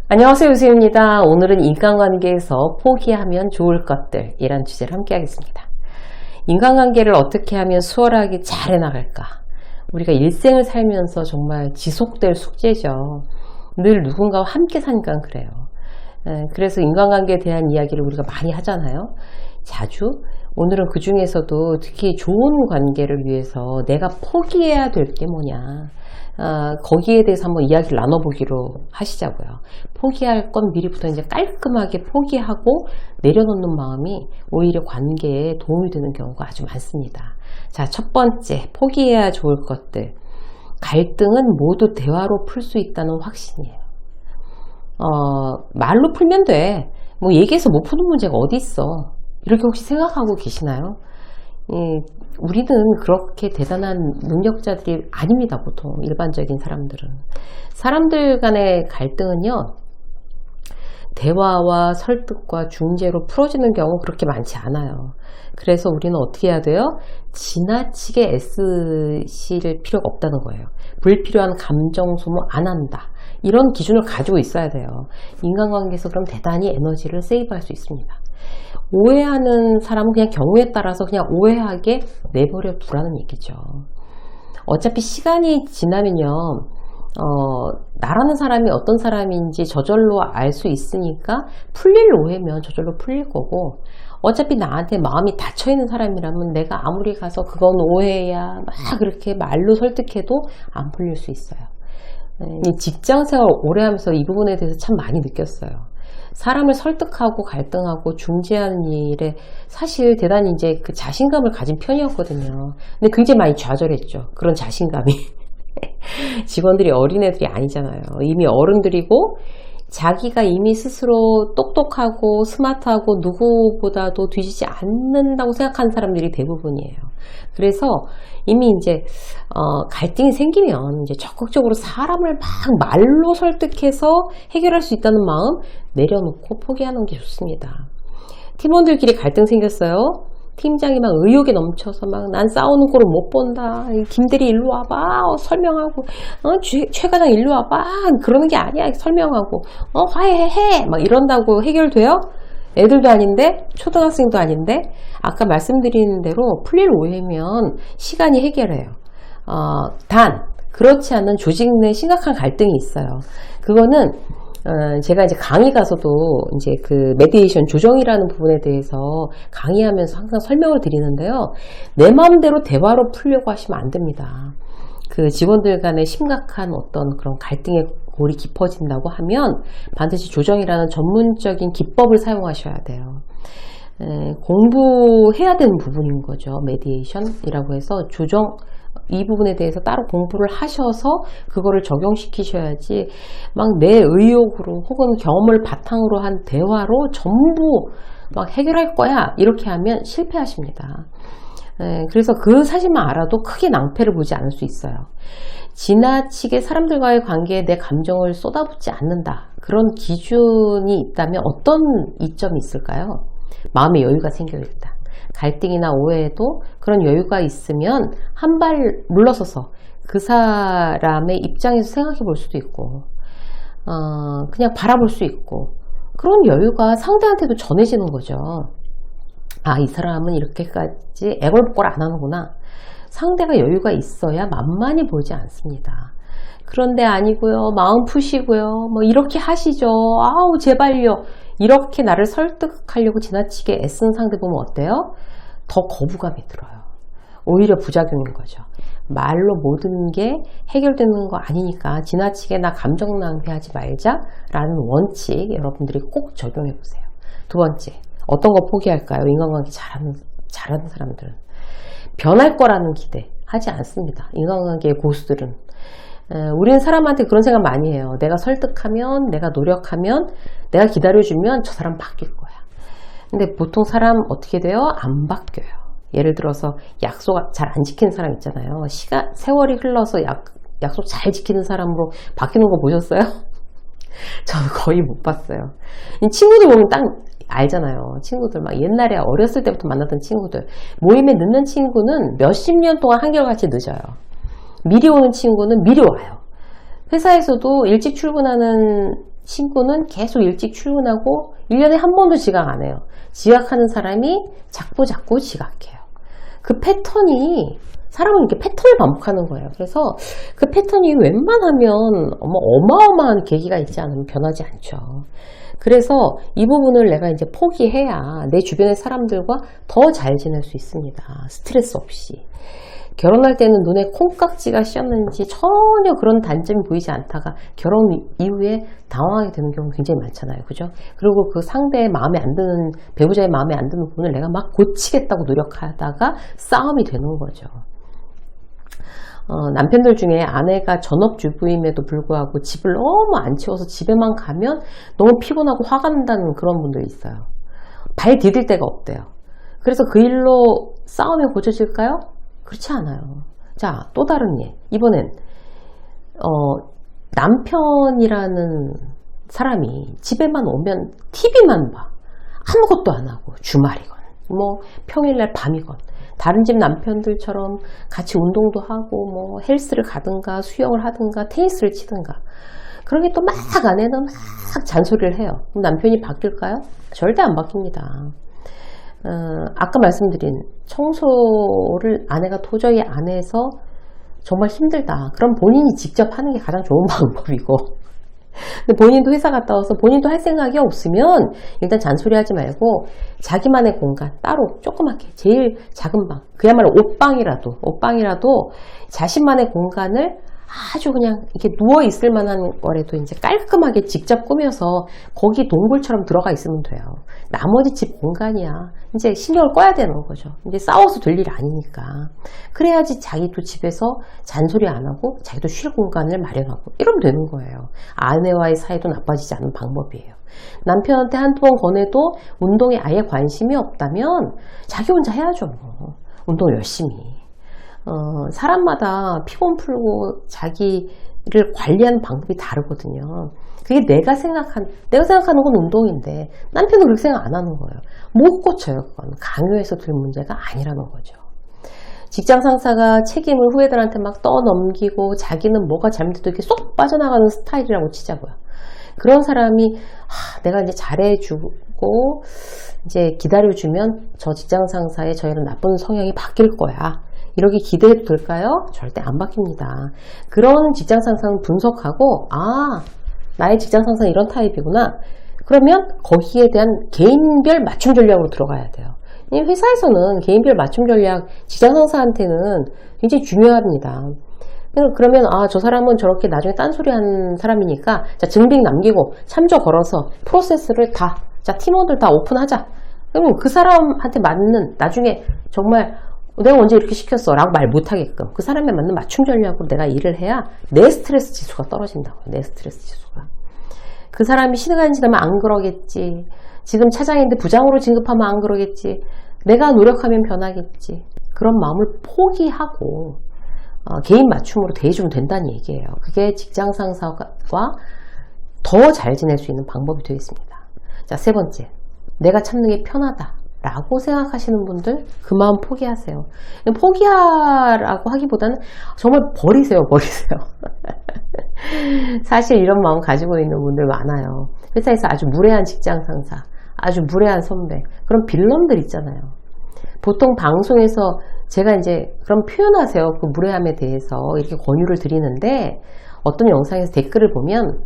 안녕하세요, 유수입니다. 오늘은 인간관계에서 포기하면 좋을 것들 이란 주제를 함께 하겠습니다. 인간관계를 어떻게 하면 수월하게 잘 해나갈까? 우리가 일생을 살면서 정말 지속될 숙제죠. 늘 누군가와 함께 사니까 그래요. 그래서 인간관계에 대한 이야기를 우리가 많이 하잖아요. 자주. 오늘은 그 중에서도 특히 좋은 관계를 위해서 내가 포기해야 될 게 뭐냐. 거기에 대해서 한번 이야기를 나눠보기로 하시자고요. 포기할 건 미리부터 이제 깔끔하게 포기하고 내려놓는 마음이 오히려 관계에 도움이 되는 경우가 아주 많습니다. 자, 첫 번째, 포기해야 좋을 것들. 갈등은 모두 대화로 풀 수 있다는 확신이에요. 말로 풀면 돼. 뭐 얘기해서 못 푸는 문제가 어디 있어. 이렇게 혹시 생각하고 계시나요? 우리는 그렇게 대단한 능력자들이 아닙니다. 보통 일반적인 사람들은. 사람들 간의 갈등은요, 대화와 설득과 중재로 풀어지는 경우 그렇게 많지 않아요. 그래서 우리는 어떻게 해야 돼요? 지나치게 애쓰실 필요가 없다는 거예요. 불필요한 감정 소모 안 한다. 이런 기준을 가지고 있어야 돼요. 인간관계에서 그럼 대단히 에너지를 세이브할 수 있습니다. 오해하는 사람은 그냥 경우에 따라서 그냥 오해하게 내버려 두라는 얘기죠. 어차피 시간이 지나면요, 나라는 사람이 어떤 사람인지 저절로 알 수 있으니까 풀릴 오해면 저절로 풀릴 거고, 어차피 나한테 마음이 닫혀있는 사람이라면 내가 아무리 가서 그건 오해야 막 그렇게 말로 설득해도 안 풀릴 수 있어요. 직장생활 오래 하면서 이 부분에 대해서 참 많이 느꼈어요. 사람을 설득하고 갈등하고 중재하는 일에 사실 대단히 이제 그 자신감을 가진 편이었거든요. 근데 굉장히 많이 좌절했죠. 그런 자신감이. 직원들이 어린애들이 아니잖아요. 이미 어른들이고 자기가 이미 스스로 똑똑하고 스마트하고 누구보다도 뒤지지 않는다고 생각하는 사람들이 대부분이에요. 그래서 이미 이제 갈등이 생기면 이제 적극적으로 사람을 막 말로 설득해서 해결할 수 있다는 마음 내려놓고 포기하는 게 좋습니다. 팀원들끼리 갈등 생겼어요. 팀장이 막 의욕에 넘쳐서 막 난 싸우는 꼴을 못 본다. 김대리 일로 와봐. 설명하고. 최 과장 일로 와봐. 그러는 게 아니야. 설명하고. 화해해. 막 이런다고 해결돼요? 애들도 아닌데, 초등학생도 아닌데, 아까 말씀드린 대로 풀릴 오해면 시간이 해결해요. 단, 그렇지 않은 조직 내 심각한 갈등이 있어요. 그거는 제가 이제 강의 가서도 이제 그 메디에이션 조정이라는 부분에 대해서 강의하면서 항상 설명을 드리는데요. 내 마음대로 대화로 풀려고 하시면 안 됩니다. 그 직원들 간의 심각한 어떤 그런 갈등의 골이 깊어진다고 하면 반드시 조정이라는 전문적인 기법을 사용하셔야 돼요. 공부해야 되는 부분인 거죠. 메디에이션이라고 해서 조정, 이 부분에 대해서 따로 공부를 하셔서 그거를 적용시키셔야지 막 내 의욕으로 혹은 경험을 바탕으로 한 대화로 전부 막 해결할 거야 이렇게 하면 실패하십니다. 그래서 그 사실만 알아도 크게 낭패를 보지 않을 수 있어요. 지나치게 사람들과의 관계에 내 감정을 쏟아붓지 않는다. 그런 기준이 있다면 어떤 이점이 있을까요? 마음의 여유가 생겨야 된다. 갈등이나 오해에도 그런 여유가 있으면 한 발 물러서서 그 사람의 입장에서 생각해 볼 수도 있고 그냥 바라볼 수 있고 그런 여유가 상대한테도 전해지는 거죠. 아, 이 사람은 이렇게까지 애걸복걸 안 하는구나. 상대가 여유가 있어야 만만히 보지 않습니다. 그런데 아니고요. 마음 푸시고요. 뭐 이렇게 하시죠. 아우 제발요. 이렇게 나를 설득하려고 지나치게 애쓰는 상대 보면 어때요? 더 거부감이 들어요. 오히려 부작용인 거죠. 말로 모든 게 해결되는 거 아니니까 지나치게 나 감정 낭비하지 말자라는 원칙 여러분들이 꼭 적용해 보세요. 두 번째, 어떤 거 포기할까요? 인간관계 잘하는 사람들은 변할 거라는 기대 하지 않습니다. 인간관계의 고수들은 우리는 사람한테 그런 생각 많이 해요. 내가 설득하면, 내가 노력하면, 내가 기다려주면 저 사람 바뀔 거야. 근데 보통 사람 어떻게 돼요? 안 바뀌어요. 예를 들어서 약속 잘 안 지키는 사람 있잖아요. 세월이 흘러서 약속 잘 지키는 사람으로 바뀌는 거 보셨어요? 저는 거의 못 봤어요. 친구들 보면 딱 알잖아요. 친구들 막 옛날에 어렸을 때부터 만났던 친구들. 모임에 늦는 친구는 몇십 년 동안 한결같이 늦어요. 미리 오는 친구는 미리 와요. 회사에서도 일찍 출근하는 친구는 계속 일찍 출근하고 1년에 한 번도 지각 안 해요. 지각하는 사람이 자꾸 지각해요. 그 패턴이 사람은 이렇게 패턴을 반복하는 거예요. 그래서 그 패턴이 웬만하면 어마어마한 계기가 있지 않으면 변하지 않죠. 그래서 이 부분을 내가 이제 포기해야 내 주변의 사람들과 더 잘 지낼 수 있습니다. 스트레스 없이. 결혼할 때는 눈에 콩깍지가 씌었는지 전혀 그런 단점이 보이지 않다가 결혼 이후에 당황하게 되는 경우 굉장히 많잖아요. 그죠? 그리고 그 상대의 마음에 안 드는, 배우자의 마음에 안 드는 부분을 내가 막 고치겠다고 노력하다가 싸움이 되는 거죠. 남편들 중에 아내가 전업주부임에도 불구하고 집을 너무 안 치워서 집에만 가면 너무 피곤하고 화가 난다는 그런 분들이 있어요. 발 디딜 데가 없대요. 그래서 그 일로 싸움이 고쳐질까요? 그렇지 않아요. 자, 또 다른 예. 이번엔 남편이라는 사람이 집에만 오면 TV만 봐. 아무것도 안 하고 주말이건 뭐 평일날 밤이건 다른 집 남편들처럼 같이 운동도 하고 뭐 헬스를 가든가 수영을 하든가 테니스를 치든가 그런 게 또 막 아내는 막 잔소리를 해요. 그럼 남편이 바뀔까요? 절대 안 바뀝니다. 아까 말씀드린 청소를 아내가 도저히 안 해서 정말 힘들다. 그럼 본인이 직접 하는 게 가장 좋은 방법이고 근데 본인도 회사 갔다 와서 본인도 할 생각이 없으면 일단 잔소리하지 말고 자기만의 공간 따로 조그맣게 제일 작은 방 그야말로 옷방이라도 자신만의 공간을 아주 그냥 이렇게 누워 있을 만한 거라도 이제 깔끔하게 직접 꾸며서 거기 동굴처럼 들어가 있으면 돼요. 나머지 집 공간이야. 이제 신경을 꺼야 되는 거죠. 이제 싸워서 될 일이 아니니까. 그래야지 자기도 집에서 잔소리 안 하고 자기도 쉴 공간을 마련하고 이러면 되는 거예요. 아내와의 사이도 나빠지지 않는 방법이에요. 남편한테 한두 번 권해도 운동에 아예 관심이 없다면 자기 혼자 해야죠. 운동 열심히. 사람마다 피곤 풀고 자기를 관리하는 방법이 다르거든요. 그게 내가 생각하는 건 운동인데 남편은 그렇게 생각 안 하는 거예요. 못 고쳐요. 그건 강요해서 될 문제가 아니라는 거죠. 직장 상사가 책임을 후배들한테 막 떠넘기고 자기는 뭐가 잘못돼도 이렇게 쏙 빠져나가는 스타일이라고 치자고요. 그런 사람이 내가 이제 잘해주고 이제 기다려주면 저 직장 상사의 저 이런 나쁜 성향이 바뀔 거야. 이렇게 기대해도 될까요? 절대 안 바뀝니다. 그런 직장 상사는 분석하고 나의 직장 상사는 이런 타입이구나. 그러면 거기에 대한 개인별 맞춤 전략으로 들어가야 돼요. 회사에서는 개인별 맞춤 전략 직장 상사한테는 굉장히 중요합니다. 그러면 저 사람은 저렇게 나중에 딴소리 하는 사람이니까 자, 증빙 남기고 참조 걸어서 프로세스를 다 팀원들 다 오픈하자. 그러면 그 사람한테 맞는 나중에 정말 내가 언제 이렇게 시켰어 라고 말 못하게끔 그 사람에 맞는 맞춤 전략으로 내가 일을 해야 내 스트레스 지수가 떨어진다고요. 내 스트레스 지수가. 그 사람이 시간이 지나면 안 그러겠지. 지금 차장인데 부장으로 진급하면 안 그러겠지. 내가 노력하면 변하겠지. 그런 마음을 포기하고 개인 맞춤으로 대해주면 된다는 얘기예요. 그게 직장 상사와 더 잘 지낼 수 있는 방법이 되겠습니다. 자, 세 번째. 내가 참는 게 편하다. 라고 생각하시는 분들 그 마음 포기하세요. 포기하라고 하기보다는 정말 버리세요. 사실 이런 마음 가지고 있는 분들 많아요. 회사에서 아주 무례한 직장 상사, 아주 무례한 선배, 그런 빌런들 있잖아요. 보통 방송에서 제가 이제 그런 표현하세요. 그 무례함에 대해서 이렇게 권유를 드리는데 어떤 영상에서 댓글을 보면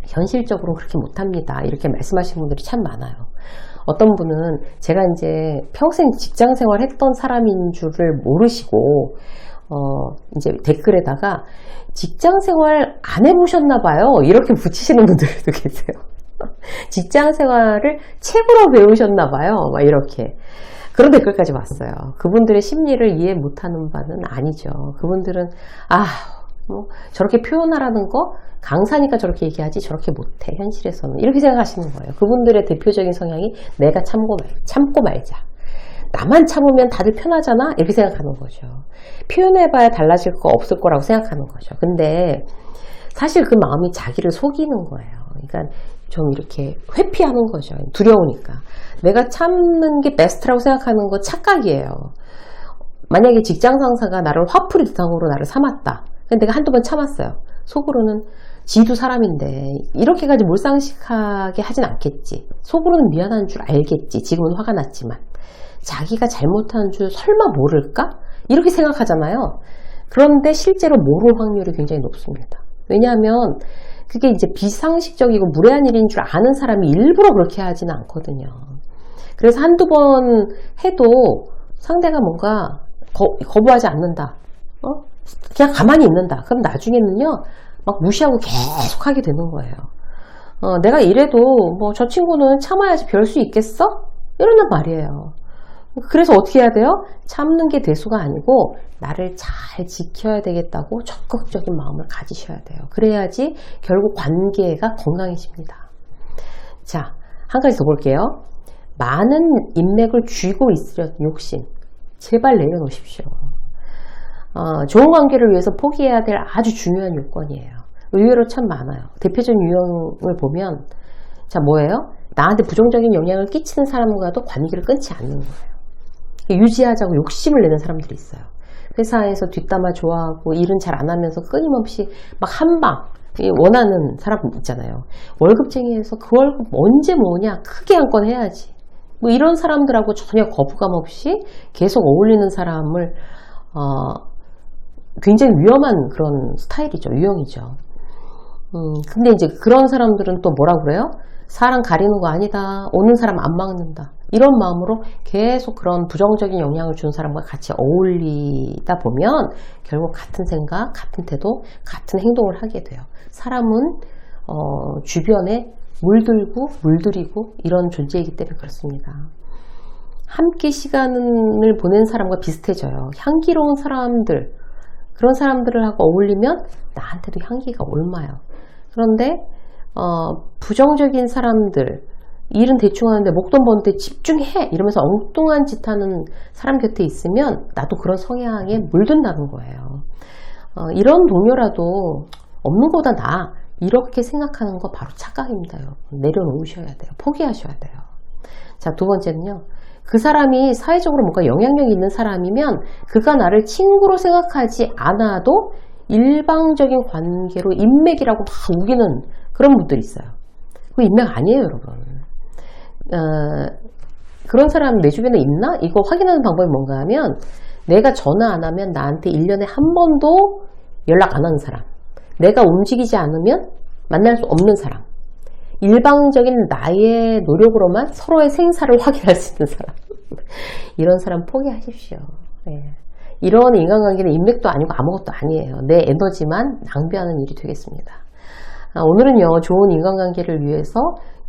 현실적으로 그렇게 못합니다. 이렇게 말씀하시는 분들이 참 많아요. 어떤 분은 제가 이제 평생 직장 생활 했던 사람인 줄을 모르시고 이제 댓글에다가 직장 생활 안 해보셨나 봐요. 이렇게 붙이시는 분들도 계세요. 직장 생활을 책으로 배우셨나 봐요. 막 이렇게. 그런 댓글까지 봤어요. 그분들의 심리를 이해 못하는 바는 아니죠. 그분들은 저렇게 표현하라는 거 강사니까 저렇게 얘기하지 저렇게 못해 현실에서는 이렇게 생각하시는 거예요. 그분들의 대표적인 성향이 내가 참고 말자. 나만 참으면 다들 편하잖아 이렇게 생각하는 거죠. 표현해봐야 달라질 거 없을 거라고 생각하는 거죠. 근데 사실 그 마음이 자기를 속이는 거예요. 그러니까 좀 이렇게 회피하는 거죠. 두려우니까. 내가 참는 게 베스트라고 생각하는 거 착각이에요. 만약에 직장 상사가 나를 화풀이 대상으로 나를 삼았다. 근데 내가 한두 번 참았어요. 속으로는 지도 사람인데 이렇게까지 몰상식하게 하진 않겠지. 속으로는 미안한 줄 알겠지. 지금은 화가 났지만. 자기가 잘못한 줄 설마 모를까? 이렇게 생각하잖아요. 그런데 실제로 모를 확률이 굉장히 높습니다. 왜냐하면 그게 이제 비상식적이고 무례한 일인 줄 아는 사람이 일부러 그렇게 하지는 않거든요. 그래서 한두 번 해도 상대가 뭔가 거부하지 않는다. 그냥 가만히 있는다. 그럼 나중에는요, 막 무시하고 계속 하게 되는 거예요. 내가 이래도 뭐 저 친구는 참아야지 별 수 있겠어? 이런단 말이에요. 그래서 어떻게 해야 돼요? 참는 게 대수가 아니고 나를 잘 지켜야 되겠다고 적극적인 마음을 가지셔야 돼요. 그래야지 결국 관계가 건강해집니다. 자, 한 가지 더 볼게요. 많은 인맥을 쥐고 있으려는 욕심. 제발 내려놓으십시오. 좋은 관계를 위해서 포기해야 될 아주 중요한 요건이에요. 의외로 참 많아요. 대표적인 유형을 보면, 자, 뭐예요? 나한테 부정적인 영향을 끼치는 사람과도 관계를 끊지 않는 거예요. 유지하자고 욕심을 내는 사람들이 있어요. 회사에서 뒷담화 좋아하고 일은 잘 안 하면서 끊임없이 막 한방 원하는 사람 있잖아요. 월급쟁이에서 그 월급 언제 모으냐? 크게 한 건 해야지. 뭐 이런 사람들하고 전혀 거부감 없이 계속 어울리는 사람을 굉장히 위험한 그런 스타일이죠. 유형이죠. 근데 이제 그런 사람들은 또 뭐라고 그래요? 사람 가리는 거 아니다. 오는 사람 안 막는다. 이런 마음으로 계속 그런 부정적인 영향을 준 사람과 같이 어울리다 보면 결국 같은 생각, 같은 태도, 같은 행동을 하게 돼요. 사람은 주변에 물들이고 이런 존재이기 때문에 그렇습니다. 함께 시간을 보낸 사람과 비슷해져요. 향기로운 사람들, 그런 사람들을 하고 어울리면 나한테도 향기가 옮아요. 그런데 부정적인 사람들, 일은 대충 하는데 목돈 버는데 집중해! 이러면서 엉뚱한 짓 하는 사람 곁에 있으면 나도 그런 성향에 물든다는 거예요. 이런 동료라도 없는 것보다 나아. 이렇게 생각하는 거 바로 착각입니다. 여러분. 내려놓으셔야 돼요. 포기하셔야 돼요. 자, 두 번째는요. 그 사람이 사회적으로 뭔가 영향력이 있는 사람이면 그가 나를 친구로 생각하지 않아도 일방적인 관계로 인맥이라고 막 우기는 그런 분들이 있어요. 그거 인맥 아니에요, 여러분. 그런 사람 내 주변에 있나? 이거 확인하는 방법이 뭔가 하면 내가 전화 안 하면 나한테 1년에 한 번도 연락 안 하는 사람, 내가 움직이지 않으면 만날 수 없는 사람, 일방적인 나의 노력으로만 서로의 생사를 확인할 수 있는 사람 이런 사람 포기하십시오. 네. 이런 인간관계는 인맥도 아니고 아무것도 아니에요. 내 에너지만 낭비하는 일이 되겠습니다. 오늘은요, 좋은 인간관계를 위해서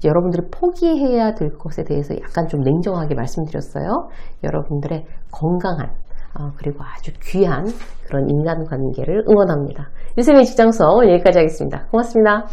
여러분들이 포기해야 될 것에 대해서 약간 좀 냉정하게 말씀드렸어요. 여러분들의 건강한 그리고 아주 귀한 그런 인간관계를 응원합니다. 유쌤의 직장서 여기까지 하겠습니다. 고맙습니다.